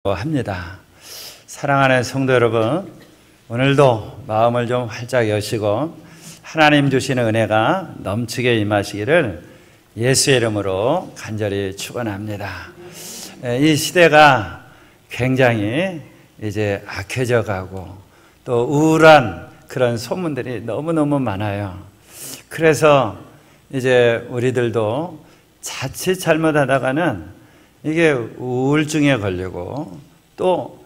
합니다. 사랑하는 성도 여러분, 오늘도 마음을 좀 활짝 여시고 하나님 주시는 은혜가 넘치게 임하시기를 예수의 이름으로 간절히 축원합니다. 이 시대가 굉장히 이제 악해져 가고 또 우울한 그런 소문들이 너무너무 많아요. 그래서 이제 우리들도 자칫 잘못하다가는 이게 우울증에 걸리고 또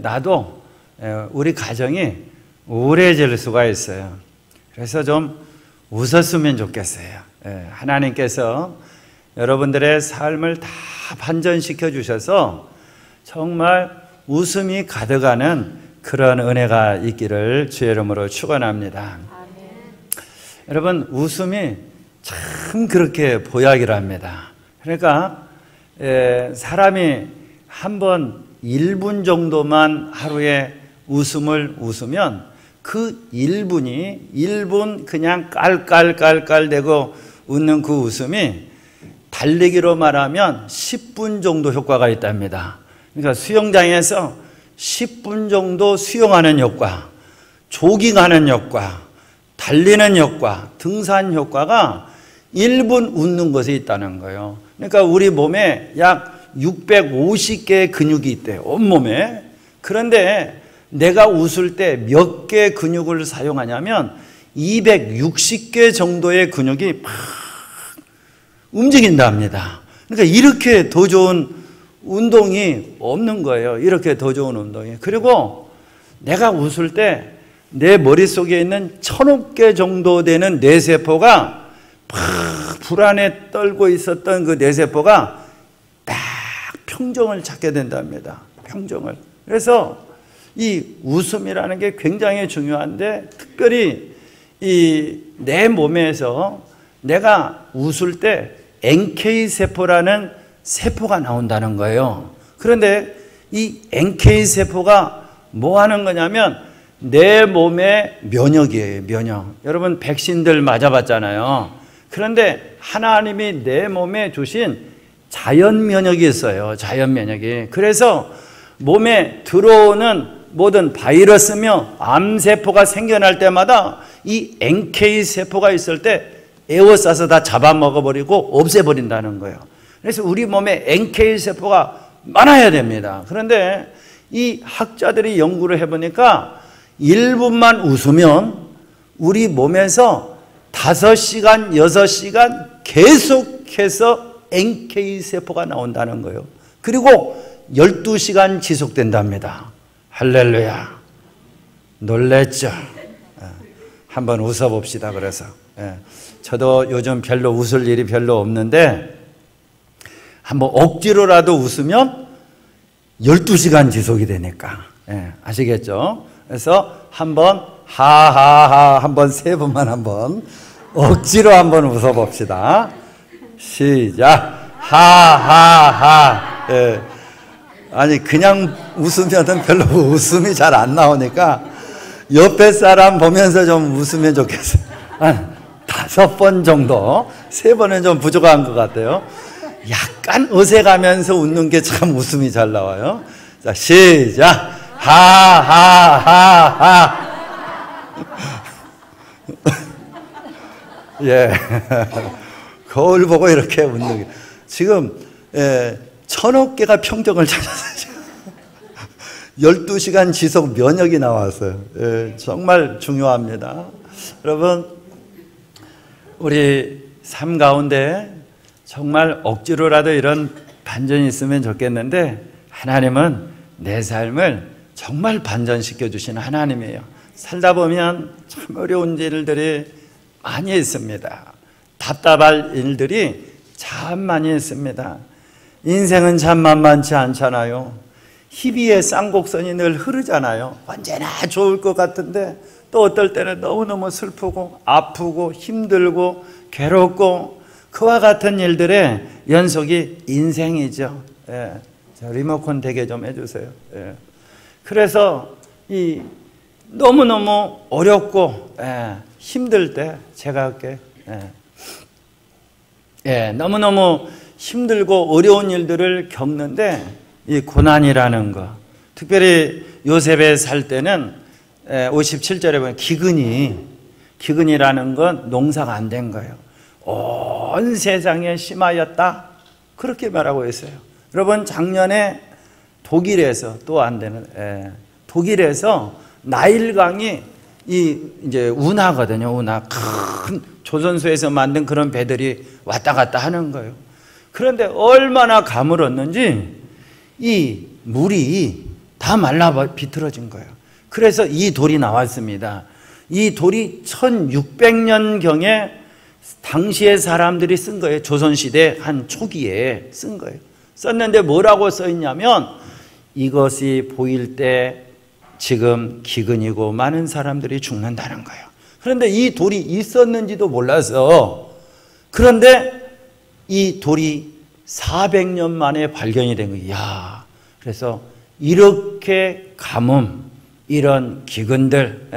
나도 우리 가정이 우울해질 수가 있어요. 그래서 좀 웃었으면 좋겠어요. 하나님께서 여러분들의 삶을 다 반전시켜 주셔서 정말 웃음이 가득하는 그런 은혜가 있기를 주의 이름으로 축원합니다. 여러분, 웃음이 참 그렇게 보약이랍니다. 그러니까 사람이 한번 1분 정도만 하루에 웃음을 웃으면 그 1분 그냥 깔깔깔깔대고 웃는 그 웃음이 달리기로 말하면 10분 정도 효과가 있답니다. 그러니까 수영장에서 10분 정도 수영하는 효과, 조깅하는 효과, 달리는 효과, 등산 효과가 1분 웃는 것에 있다는 거예요. 그러니까 우리 몸에 약 650개의 근육이 있대요, 온몸에. 그런데 내가 웃을 때 몇 개의 근육을 사용하냐면 260개 정도의 근육이 막 움직인답니다. 그러니까 이렇게 더 좋은 운동이 없는 거예요. 이렇게 더 좋은 운동이. 그리고 내가 웃을 때 내 머릿속에 있는 1000억 개 정도 되는 뇌세포가 막 불안에 떨고 있었던 그 뇌세포가 딱 평정을 찾게 된답니다. 평정을. 그래서 이 웃음이라는 게 굉장히 중요한데, 특별히 이 내 몸에서 내가 웃을 때 NK세포라는 세포가 나온다는 거예요. 그런데 이 NK세포가 뭐 하는 거냐면 내 몸의 면역이에요. 면역. 여러분 백신들 맞아봤잖아요. 그런데 하나님이 내 몸에 주신 자연 면역이 있어요. 자연 면역이. 그래서 몸에 들어오는 모든 바이러스며 암세포가 생겨날 때마다 이 NK세포가 있을 때 에워싸서 다 잡아먹어버리고 없애버린다는 거예요. 그래서 우리 몸에 NK세포가 많아야 됩니다. 그런데 이 학자들이 연구를 해보니까 1분만 웃으면 우리 몸에서 5시간, 6시간 계속해서 NK세포가 나온다는 거예요. 그리고 12시간 지속된답니다. 할렐루야. 놀랬죠? 한번 웃어봅시다. 그래서 저도 요즘 별로 웃을 일이 별로 없는데 한번 억지로라도 웃으면 12시간 지속이 되니까. 아시겠죠? 그래서 한번 하하하 한번 3번만 한번 억지로 한번 웃어봅시다. 시작. 하하하. 아니 그냥 웃으면 별로 웃음이 잘 안 나오니까 옆에 사람 보면서 좀 웃으면 좋겠어요. 한 5번 정도. 3번은 좀 부족한 것 같아요. 약간 어색하면서 웃는 게 참 웃음이 잘 나와요. 자, 시작. 하하하하. 예. 거울 보고 이렇게 웃는 게. 지금 1000억 개가 평정을 찾았어요. 12시간 지속 면역이 나왔어요. 정말 중요합니다. 여러분, 우리 삶 가운데 정말 억지로라도 이런 반전이 있으면 좋겠는데, 하나님은 내 삶을 정말 반전시켜 주시는 하나님이에요. 살다 보면 참 어려운 일들이 많이 있습니다. 답답할 일들이 참 많이 있습니다. 인생은 참 만만치 않잖아요. 희비의 쌍곡선이 늘 흐르잖아요. 언제나 좋을 것 같은데 또 어떨 때는 너무너무 슬프고 아프고 힘들고 괴롭고 그와 같은 일들의 연속이 인생이죠. 자, 리모컨 되게 좀 해주세요. 그래서 이 너무너무 어렵고 힘들 때 제가 할게. 너무너무 힘들고 어려운 일들을 겪는데 이 고난이라는 거, 특별히 요셉에 살 때는 57절에 보면 기근이라는 건 농사가 안 된 거예요. 온 세상에 심하였다, 그렇게 말하고 있어요. 여러분, 작년에 독일에서 또 안 되는, 독일에서 나일강이 이제 운하거든요. 운하, 큰 조선소에서 만든 그런 배들이 왔다 갔다 하는 거예요. 그런데 얼마나 가물었는지 이 물이 다 말라 비틀어진 거예요. 그래서 이 돌이 나왔습니다. 이 돌이 1600년경에 당시의 사람들이 쓴 거예요. 조선시대 한 초기에 쓴 거예요. 썼는데 뭐라고 써있냐면, 이것이 보일 때 지금 기근이고 많은 사람들이 죽는다는 거예요. 그런데 이 돌이 있었는지도 몰라서, 그런데 이 돌이 400년 만에 발견이 된 거예요. 이야, 그래서 이렇게 가뭄, 이런 기근들,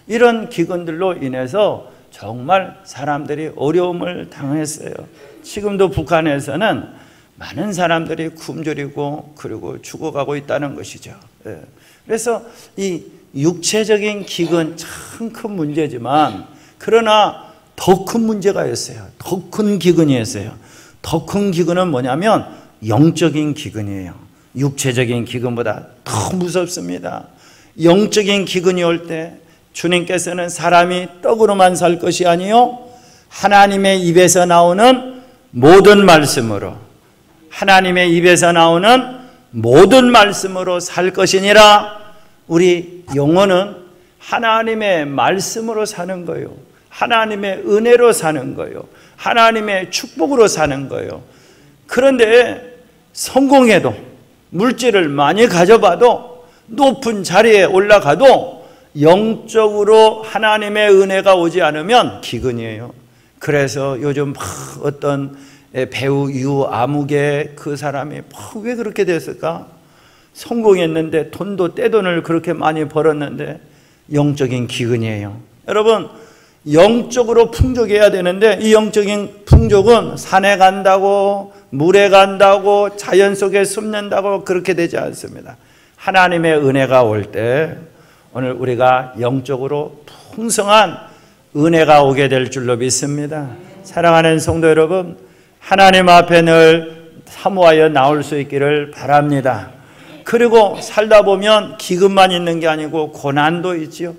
이런 기근들로 인해서 정말 사람들이 어려움을 당했어요. 지금도 북한에서는 많은 사람들이 굶주리고 그리고 죽어가고 있다는 것이죠. 그래서 이 육체적인 기근 참 큰 문제지만, 그러나 더 큰 문제가 있어요. 더 큰 기근이었어요. 더 큰 기근은 뭐냐면 영적인 기근이에요. 육체적인 기근보다 더 무섭습니다. 영적인 기근이 올 때 주님께서는 사람이 떡으로만 살 것이 아니요, 하나님의 입에서 나오는 모든 말씀으로, 하나님의 입에서 나오는 모든 말씀으로 살 것이니라. 우리 영혼은 하나님의 말씀으로 사는 거예요. 하나님의 은혜로 사는 거예요. 하나님의 축복으로 사는 거예요. 그런데 성공해도, 물질을 많이 가져봐도, 높은 자리에 올라가도 영적으로 하나님의 은혜가 오지 않으면 기근이에요. 그래서 요즘 어떤 배우 유아무개 그 사람이 왜 그렇게 됐을까? 성공했는데 돈도 떼돈을 그렇게 많이 벌었는데 영적인 기근이에요. 여러분, 영적으로 풍족해야 되는데 이 영적인 풍족은 산에 간다고, 물에 간다고, 자연 속에 숨는다고 그렇게 되지 않습니다. 하나님의 은혜가 올 때 오늘 우리가 영적으로 풍성한 은혜가 오게 될 줄로 믿습니다. 사랑하는 성도 여러분, 하나님 앞에 늘 사모하여 나올 수 있기를 바랍니다. 그리고 살다 보면 기근만 있는 게 아니고 고난도 있지요.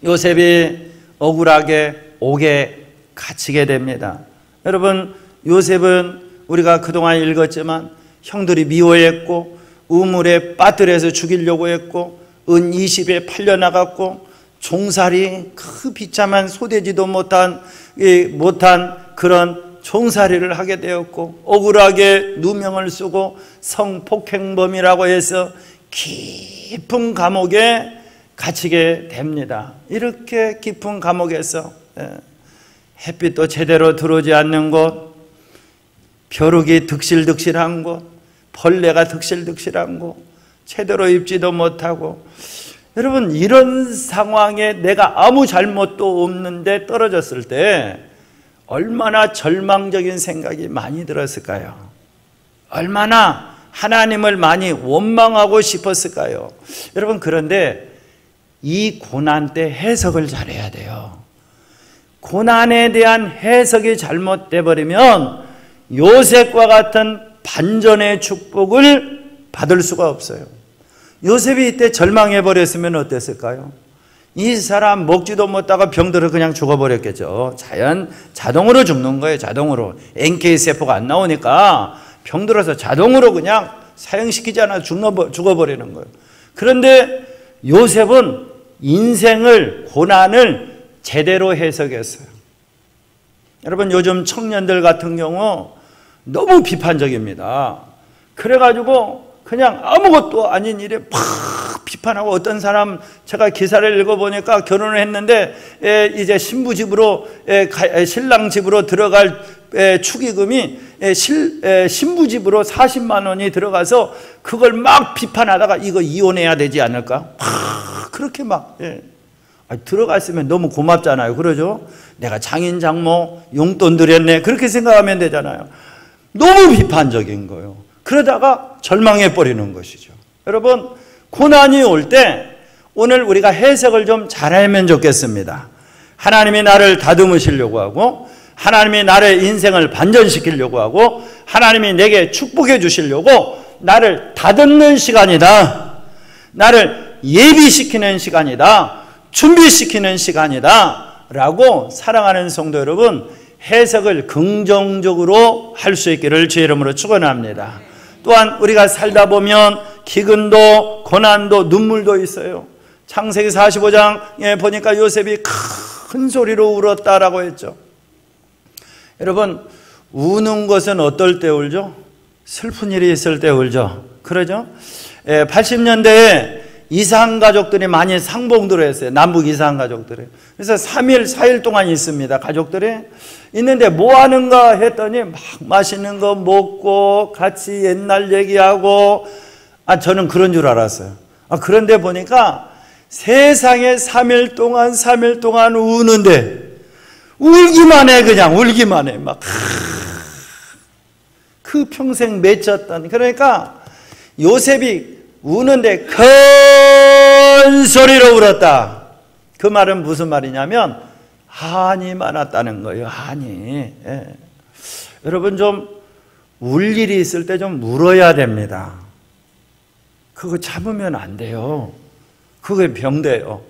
요셉이 억울하게 옥에 갇히게 됩니다. 여러분, 요셉은 우리가 그동안 읽었지만 형들이 미워했고 우물에 빠뜨려서 죽이려고 했고 은 20에 팔려나갔고 종살이 그 비참한 소되지도 못한 그런 종살이를 하게 되었고 억울하게 누명을 쓰고 성폭행범이라고 해서 깊은 감옥에 갇히게 됩니다. 이렇게 깊은 감옥에서 햇빛도 제대로 들어오지 않는 곳, 벼룩이 득실득실한 곳, 벌레가 득실득실한 곳, 제대로 입지도 못하고, 여러분, 이런 상황에 내가 아무 잘못도 없는데 떨어졌을 때 얼마나 절망적인 생각이 많이 들었을까요? 얼마나 하나님을 많이 원망하고 싶었을까요? 여러분, 그런데 이 고난 때 해석을 잘해야 돼요. 고난에 대한 해석이 잘못돼 버리면 요셉과 같은 반전의 축복을 받을 수가 없어요. 요셉이 이때 절망해 버렸으면 어땠을까요? 이 사람 먹지도 못하고 병들어 그냥 죽어버렸겠죠. 자동으로 죽는 거예요. 자동으로. NK세포가 안 나오니까 병들어서 자동으로 그냥 사형시키지 않아 죽어버리는 거예요. 그런데 요셉은 인생을, 고난을 제대로 해석했어요. 여러분, 요즘 청년들 같은 경우 너무 비판적입니다. 그래가지고 그냥 아무것도 아닌 일에 팍 비판하고, 어떤 사람 제가 기사를 읽어보니까 결혼을 했는데 이제 신부 집으로, 신랑 집으로 들어갈 축의금이 신부 집으로 40만 원이 들어가서 그걸 막 비판하다가 이거 이혼해야 되지 않을까? 그렇게 막 들어갔으면 너무 고맙잖아요. 그러죠? 내가 장인 장모 용돈 드렸네, 그렇게 생각하면 되잖아요. 너무 비판적인 거예요. 그러다가 절망해 버리는 것이죠. 여러분, 고난이 올 때 오늘 우리가 해석을 좀 잘하면 좋겠습니다. 하나님이 나를 다듬으시려고 하고, 하나님이 나의 인생을 반전시키려고 하고, 하나님이 내게 축복해 주시려고 나를 다듬는 시간이다, 나를 예비시키는 시간이다, 준비시키는 시간이다 라고 사랑하는 성도 여러분, 해석을 긍정적으로 할 수 있기를 주의 이름으로 축원합니다. 또한 우리가 살다 보면 기근도 고난도 눈물도 있어요. 창세기 45장에 보니까 요셉이 큰 소리로 울었다라고 했죠. 여러분, 우는 것은 어떨 때 울죠? 슬픈 일이 있을 때 울죠. 그러죠? 80년대에 이산 가족들이 많이 상봉들을 했어요. 남북 이산 가족들이. 그래서 3일, 4일 동안 있습니다. 가족들이 있는데 뭐 하는가 했더니 막 맛있는 거 먹고 같이 옛날 얘기하고, 저는 그런 줄 알았어요. 그런데 보니까 세상에 3일 동안 우는데 울기만 해. 그냥 울기만 해. 막 그 평생 맺혔던, 그러니까 요셉이 우는데 큰 소리로 울었다. 그 말은 무슨 말이냐면 한이 많았다는 거예요. 한이. 여러분, 좀 울 일이 있을 때 좀 울어야 됩니다. 그거 참으면 안 돼요. 그게 병돼요.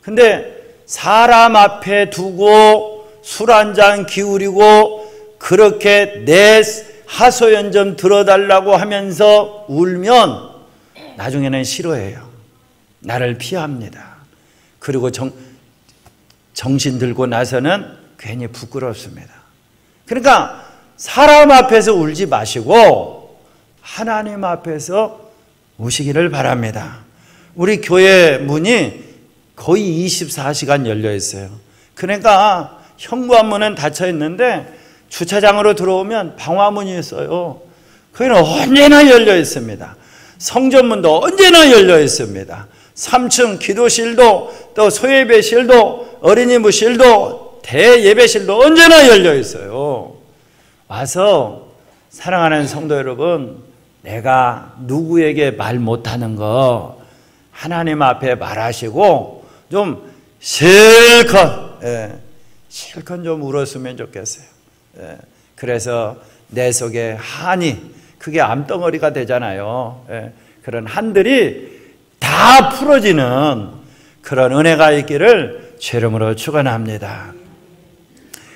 근데 사람 앞에 두고 술 한 잔 기울이고 그렇게 내 하소연 좀 들어달라고 하면서 울면 나중에는 싫어해요. 나를 피합니다. 그리고 정신 들고 나서는 괜히 부끄럽습니다. 그러니까 사람 앞에서 울지 마시고 하나님 앞에서 우시기를 바랍니다. 우리 교회 문이 거의 24시간 열려 있어요. 그러니까 현관문은 닫혀 있는데 주차장으로 들어오면 방화문이 있어요. 거기는 언제나 열려 있습니다. 성전문도 언제나 열려 있습니다. 3층 기도실도 또 소예배실도 어린이무실도 대예배실도 언제나 열려 있어요. 와서 사랑하는 성도 여러분, 내가 누구에게 말 못하는 거 하나님 앞에 말하시고 좀 실컷 좀 울었으면 좋겠어요. 그래서 내 속에 한이, 그게 암덩어리가 되잖아요. 그런 한들이 다 풀어지는 그런 은혜가 있기를 주의 이름으로 축원합니다.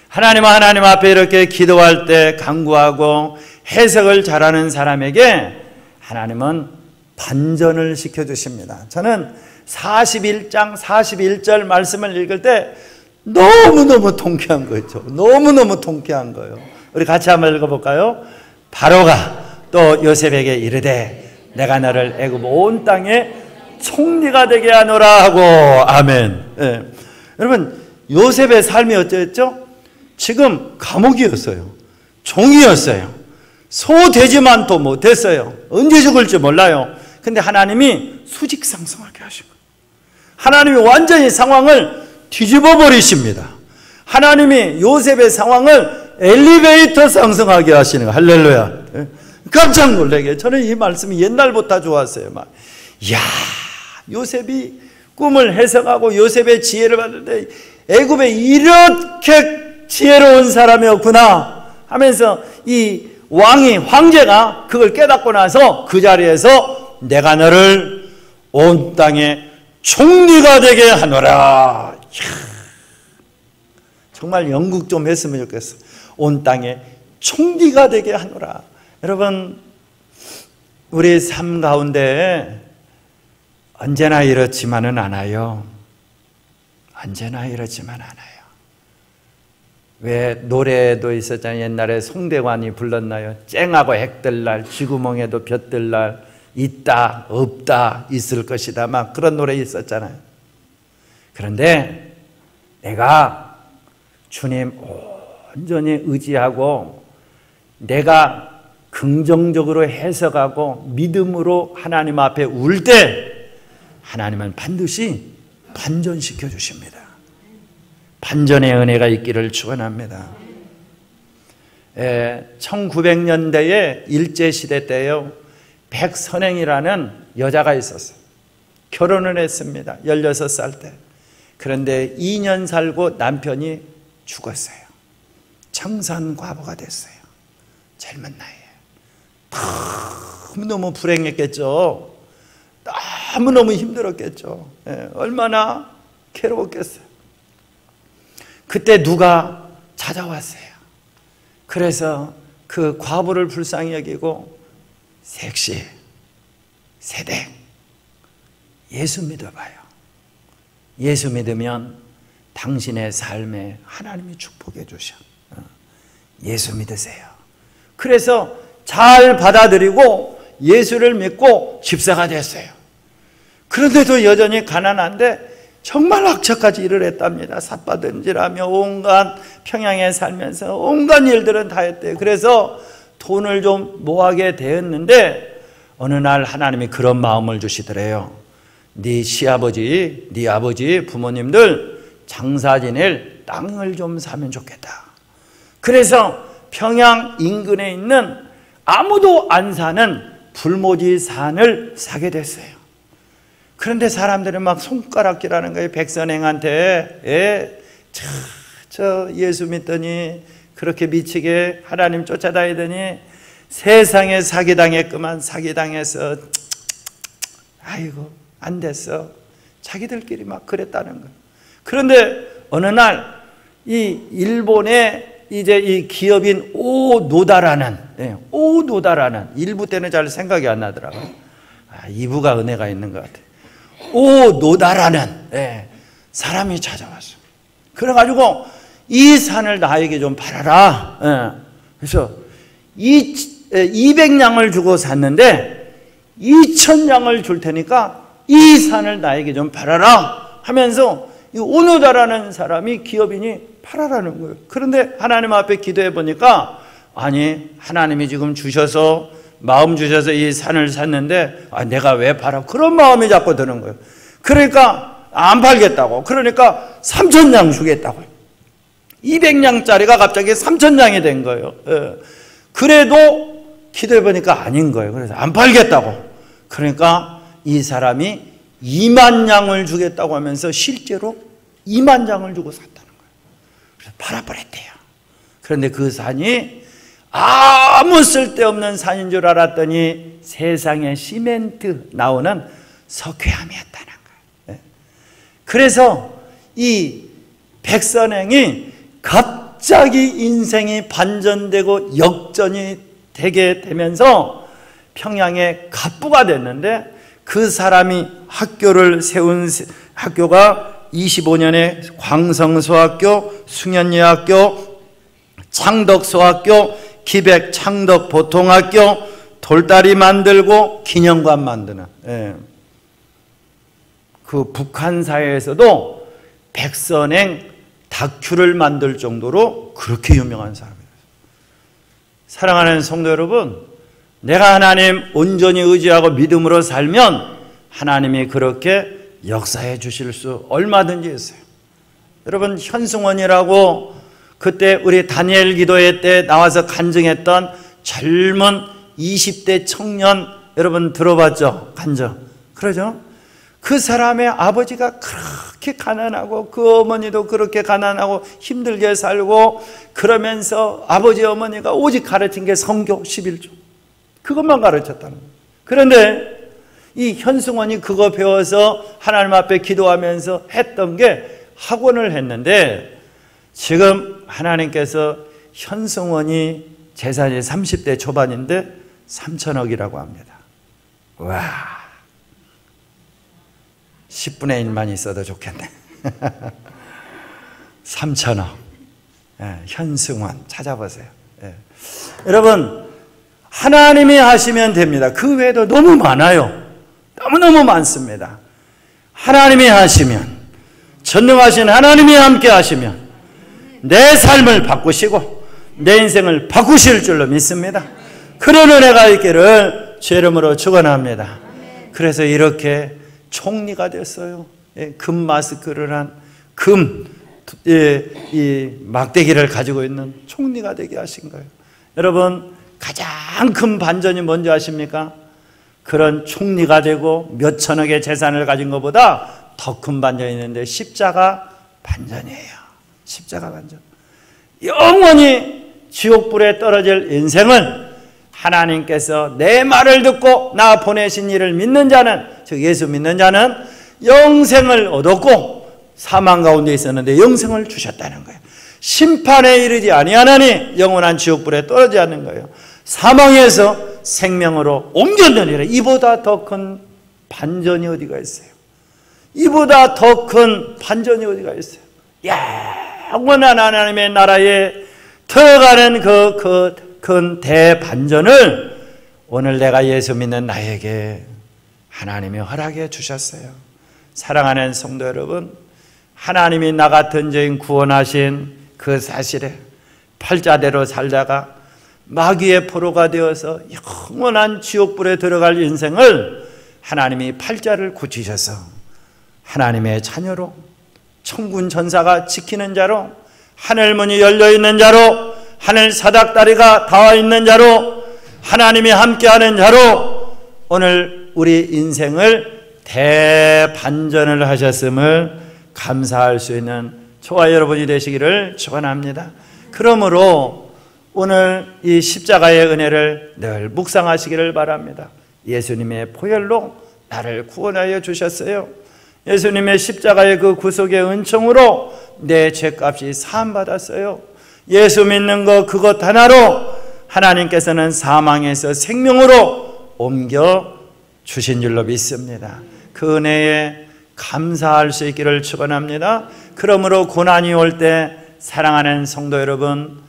하나님 앞에 이렇게 기도할 때 간구하고 해석을 잘하는 사람에게 하나님은 반전을 시켜주십니다. 저는 41장 41절 말씀을 읽을 때 너무너무 통쾌한 거죠. 너무너무 통쾌한 거예요. 우리 같이 한번 읽어볼까요? 바로가 또 요셉에게 이르되 내가 너를 애굽 온 땅에 총리가 되게 하노라 하고. 아멘. 여러분, 요셉의 삶이 어쩌였죠? 지금 감옥이었어요. 종이었어요. 소되지만도 못했어요. 언제 죽을지 몰라요. 근데 하나님이 수직상승하게 하신 거예요. 하나님이 완전히 상황을 뒤집어 버리십니다. 하나님이 요셉의 상황을 엘리베이터 상승하게 하시는 거예요. 할렐루야. 깜짝 놀라게. 저는 이 말씀이 옛날부터 좋았어요. 막, 이야, 요셉이 꿈을 해석하고 요셉의 지혜를 받는데 애굽에 이렇게 지혜로운 사람이었구나 하면서 이 황제가 그걸 깨닫고 나서 그 자리에서 내가 너를 온 땅에 총리가 되게 하노라. 정말 연극 좀 했으면 좋겠어. 온 땅에 총리가 되게 하노라. 여러분, 우리 삶 가운데 언제나 이렇지만은 않아요. 언제나 이렇지만 않아요. 왜 노래도 있었잖아요. 옛날에 송대관이 불렀나요? 쨍하고 핵들날, 쥐구멍에도 볕들날, 있다, 없다, 있을 것이다. 막 그런 노래 있었잖아요. 그런데 내가 주님 온전히 의지하고 내가 긍정적으로 해석하고 믿음으로 하나님 앞에 울 때 하나님은 반드시 반전시켜 주십니다. 반전의 은혜가 있기를 축원합니다. 1900년대에 일제시대 때요, 백선행이라는 여자가 있었어요. 결혼을 했습니다. 16살 때. 그런데 2년 살고 남편이 죽었어요. 청산과부가 됐어요. 젊은 나이에. 너무 불행했겠죠. 너무너무 힘들었겠죠. 얼마나 괴로웠겠어요. 그때 누가 찾아왔어요. 그래서 그 과부를 불쌍히 여기고, 색시, 세댁, 예수 믿어봐요. 예수 믿으면 당신의 삶에 하나님이 축복해 주셔. 예수 믿으세요. 그래서 잘 받아들이고 예수를 믿고 집사가 됐어요. 그런데도 여전히 가난한데 정말 악착같이 일을 했답니다. 삿바든지라며 온갖, 평양에 살면서 온갖 일들은 다 했대요. 그래서 돈을 좀 모아게 되었는데 어느 날 하나님이 그런 마음을 주시더래요. 네 시아버지, 네 아버지, 부모님들 장사 지낼 땅을 좀 사면 좋겠다. 그래서 평양 인근에 있는 아무도 안 사는 불모지 산을 사게 됐어요. 그런데 사람들은 막 손가락질하는 거예요. 백선행한테. 저 예수 믿더니 그렇게 미치게 하나님 쫓아다니더니 세상에 사기당했구만. 사기당해서 아이고 안 됐어. 자기들끼리 막 그랬다는 거예요. 그런데 어느 날 이 일본의 이제 이 기업인 오노다라는, 오노다라는, 일부 때는 잘 생각이 안 나더라고요. 2부가 은혜가 있는 것 같아요. 오노다라는 사람이 찾아왔어. 그래가지고 이 산을 나에게 좀 팔아라. 그래서 200냥을 주고 샀는데 2000냥을 줄 테니까 이 산을 나에게 좀 팔아라 하면서 이 오노다라는 사람이, 기업인이 팔아라는 거예요. 그런데 하나님 앞에 기도해 보니까, 아니 하나님이 지금 주셔서, 마음 주셔서 이 산을 샀는데 내가 왜 팔아? 그런 마음이 자꾸 드는 거예요. 그러니까 안 팔겠다고. 그러니까 3000냥 주겠다고요. 200냥짜리가 갑자기 3000냥이 된 거예요. 그래도 기도해 보니까 아닌 거예요. 그래서 안 팔겠다고. 그러니까 이 사람이 2만냥을 주겠다고 하면서 실제로 2만냥을 주고 샀다는 거예요. 그래서 팔아버렸대요. 그런데 그 산이 아무 쓸데없는 산인 줄 알았더니 세상에 시멘트 나오는 석회암이었다는 거예요. 그래서 이 백선행이 갑자기 인생이 반전되고 역전이 되게 되면서 평양의 갑부가 됐는데, 그 사람이 학교를 세운 학교가 25년에 광성소학교, 숭연여학교, 창덕소학교, 기백 창덕보통학교, 돌다리 만들고 기념관 만드는, 그 북한사회에서도 백선행 다큐를 만들 정도로 그렇게 유명한 사람이에요. 사랑하는 성도 여러분, 내가 하나님 온전히 의지하고 믿음으로 살면 하나님이 그렇게 역사해 주실 수 얼마든지 있어요. 여러분, 현승원이라고 그때 우리 다니엘 기도회 때 나와서 간증했던 젊은 20대 청년, 여러분 들어봤죠? 간증. 그러죠? 그 사람의 아버지가 그렇게 가난하고 그 어머니도 그렇게 가난하고 힘들게 살고, 그러면서 아버지 어머니가 오직 가르친 게 성교 11조, 그것만 가르쳤다는 거예요. 그런데 이 현승원이 그거 배워서 하나님 앞에 기도하면서 했던 게 학원을 했는데, 지금 하나님께서 현승원이 재산이 30대 초반인데 3천억이라고 합니다. 와, 10분의 1만 있어도 좋겠네. 3천억. 현승원 찾아보세요. 여러분, 하나님이 하시면 됩니다. 그 외에도 너무 많아요. 너무너무 많습니다. 하나님이 하시면, 전능하신 하나님이 함께 하시면 내 삶을 바꾸시고 내 인생을 바꾸실 줄로 믿습니다. 그런 은혜가 있기를 주 이름으로 축원합니다. 그래서 이렇게 총리가 됐어요. 금 마스크를 한, 이 막대기를 가지고 있는 총리가 되게 하신 거예요. 여러분, 가장 큰 반전이 뭔지 아십니까? 그런 총리가 되고 몇 천억의 재산을 가진 것보다 더 큰 반전이 있는데 십자가 반전이에요. 십자가 반전. 영원히 지옥불에 떨어질 인생을 하나님께서 내 말을 듣고 나 보내신 이를 믿는 자는, 즉 예수 믿는 자는 영생을 얻었고 사망 가운데 있었는데 영생을 주셨다는 거예요. 심판에 이르지 아니하나니 영원한 지옥불에 떨어지지 않는 거예요. 사망에서 생명으로 옮겼느니라. 이보다 더 큰 반전이 어디가 있어요? 이보다 더 큰 반전이 어디가 있어요? 영원한 하나님의 나라에 들어가는 그 큰 대반전을 오늘 내가 예수 믿는 나에게 하나님이 허락해 주셨어요. 사랑하는 성도 여러분, 하나님이 나 같은 죄인 구원하신 그 사실에 팔자대로 살다가 마귀의 포로가 되어서 영원한 지옥불에 들어갈 인생을 하나님이 팔자를 굳히셔서 하나님의 자녀로, 천군 천사가 지키는 자로, 하늘문이 열려있는 자로, 하늘 사닥다리가 닿아있는 자로, 하나님이 함께하는 자로 오늘 우리 인생을 대반전을 하셨음을 감사할 수 있는 저와 여러분이 되시기를 축원합니다. 그러므로 오늘 이 십자가의 은혜를 늘 묵상하시기를 바랍니다. 예수님의 보혈로 나를 구원하여 주셨어요. 예수님의 십자가의 그 구속의 은총으로 내 죄값이 사함받았어요. 예수 믿는 것 그것 하나로 하나님께서는 사망에서 생명으로 옮겨 주신 줄로 믿습니다. 그 은혜에 감사할 수 있기를 축원합니다. 그러므로 고난이 올 때 사랑하는 성도 여러분,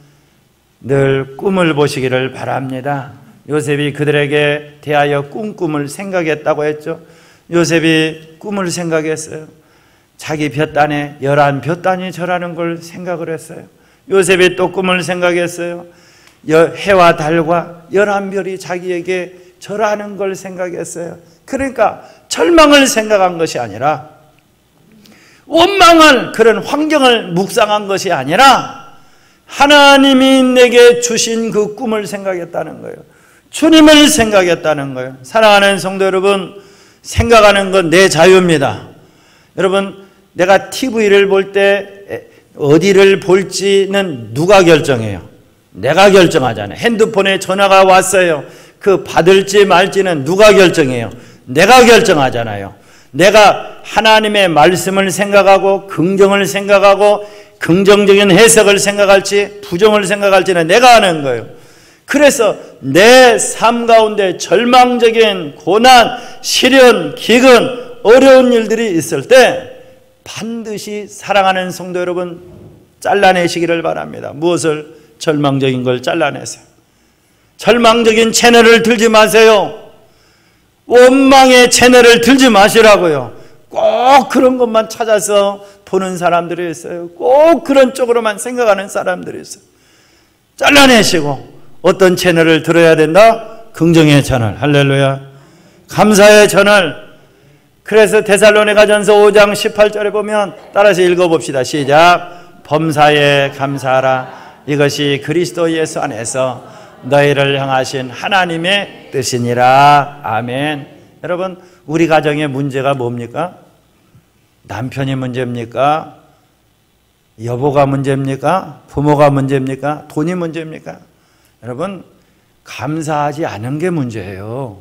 늘 꿈을 보시기를 바랍니다. 요셉이 그들에게 대하여 꿈을 생각했다고 했죠. 요셉이 꿈을 생각했어요. 자기 볕단에 11볕단이 절하는 걸 생각을 했어요. 요셉이 또 꿈을 생각했어요. 해와 달과 11별이 자기에게 절하는 걸 생각했어요. 그러니까 절망을 생각한 것이 아니라, 원망을, 그런 환경을 묵상한 것이 아니라 하나님이 내게 주신 그 꿈을 생각했다는 거예요. 주님을 생각했다는 거예요. 사랑하는 성도 여러분, 생각하는 건 내 자유입니다. 여러분, 내가 TV를 볼 때 어디를 볼지는 누가 결정해요? 내가 결정하잖아요. 핸드폰에 전화가 왔어요. 그 받을지 말지는 누가 결정해요? 내가 결정하잖아요. 내가 하나님의 말씀을 생각하고 긍정을 생각하고 긍정적인 해석을 생각할지 부정을 생각할지는 내가 하는 거예요. 그래서 내 삶 가운데 절망적인 고난, 시련, 기근, 어려운 일들이 있을 때 반드시 사랑하는 성도 여러분 잘라내시기를 바랍니다. 무엇을? 절망적인 걸 잘라내세요. 절망적인 채널을 들지 마세요. 원망의 채널을 들지 마시라고요. 꼭 그런 것만 찾아서 보는 사람들이 있어요. 꼭 그런 쪽으로만 생각하는 사람들이 있어요. 잘라내시고 어떤 채널을 들어야 된다? 긍정의 채널. 할렐루야. 감사의 채널. 그래서 데살로니가전서 5장 18절에 보면 따라서 읽어봅시다. 시작. 범사에 감사하라. 이것이 그리스도 예수 안에서 너희를 향하신 하나님의 뜻이니라. 아멘. 여러분, 우리 가정의 문제가 뭡니까? 남편이 문제입니까? 여보가 문제입니까? 부모가 문제입니까? 돈이 문제입니까? 여러분, 감사하지 않은 게 문제예요.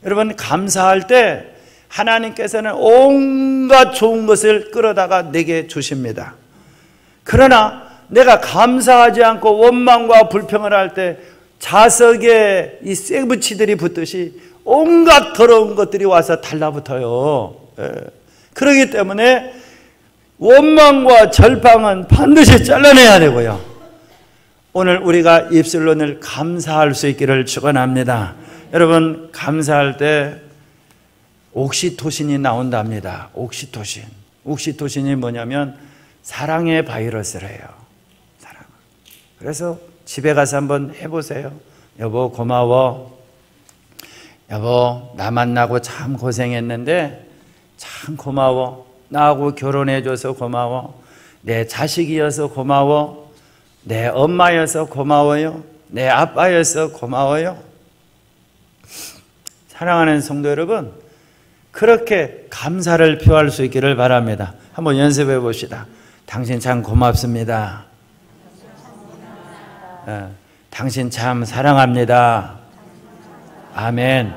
여러분, 감사할 때 하나님께서는 온갖 좋은 것을 끌어다가 내게 주십니다. 그러나 내가 감사하지 않고 원망과 불평을 할 때 자석에 이 쇠붙이들이 붙듯이 온갖 더러운 것들이 와서 달라붙어요. 그렇기 때문에 원망과 절망은 반드시 잘라내야 되고요. 오늘 우리가 입술로 늘 감사할 수 있기를 축원합니다. 여러분, 감사할 때 옥시토신이 나온답니다. 옥시토신. 옥시토신이 뭐냐면 사랑의 바이러스래요. 사랑. 그래서 집에 가서 한번 해보세요. 여보 고마워. 여보 나 만나고 참 고생했는데 참 고마워. 나하고 결혼해줘서 고마워. 내 자식이어서 고마워. 내 엄마여서 고마워요. 내 아빠여서 고마워요. 사랑하는 성도 여러분, 그렇게 감사를 표할 수 있기를 바랍니다. 한번 연습해 봅시다. 당신 참 고맙습니다. 당신 참 사랑합니다. 아멘.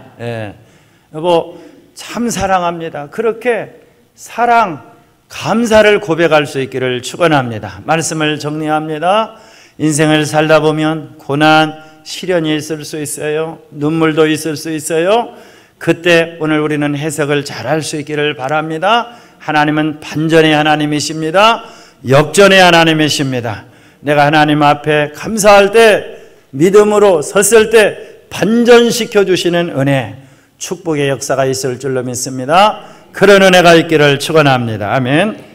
여보, 참 사랑합니다. 그렇게 사랑, 감사를 고백할 수 있기를 축원합니다. 말씀을 정리합니다. 인생을 살다 보면 고난, 시련이 있을 수 있어요. 눈물도 있을 수 있어요. 그때 오늘 우리는 해석을 잘할 수 있기를 바랍니다. 하나님은 반전의 하나님이십니다. 역전의 하나님이십니다. 내가 하나님 앞에 감사할 때, 믿음으로 섰을 때 반전시켜 주시는 은혜, 축복의 역사가 있을 줄로 믿습니다. 그런 은혜가 있기를 축원합니다. 아멘.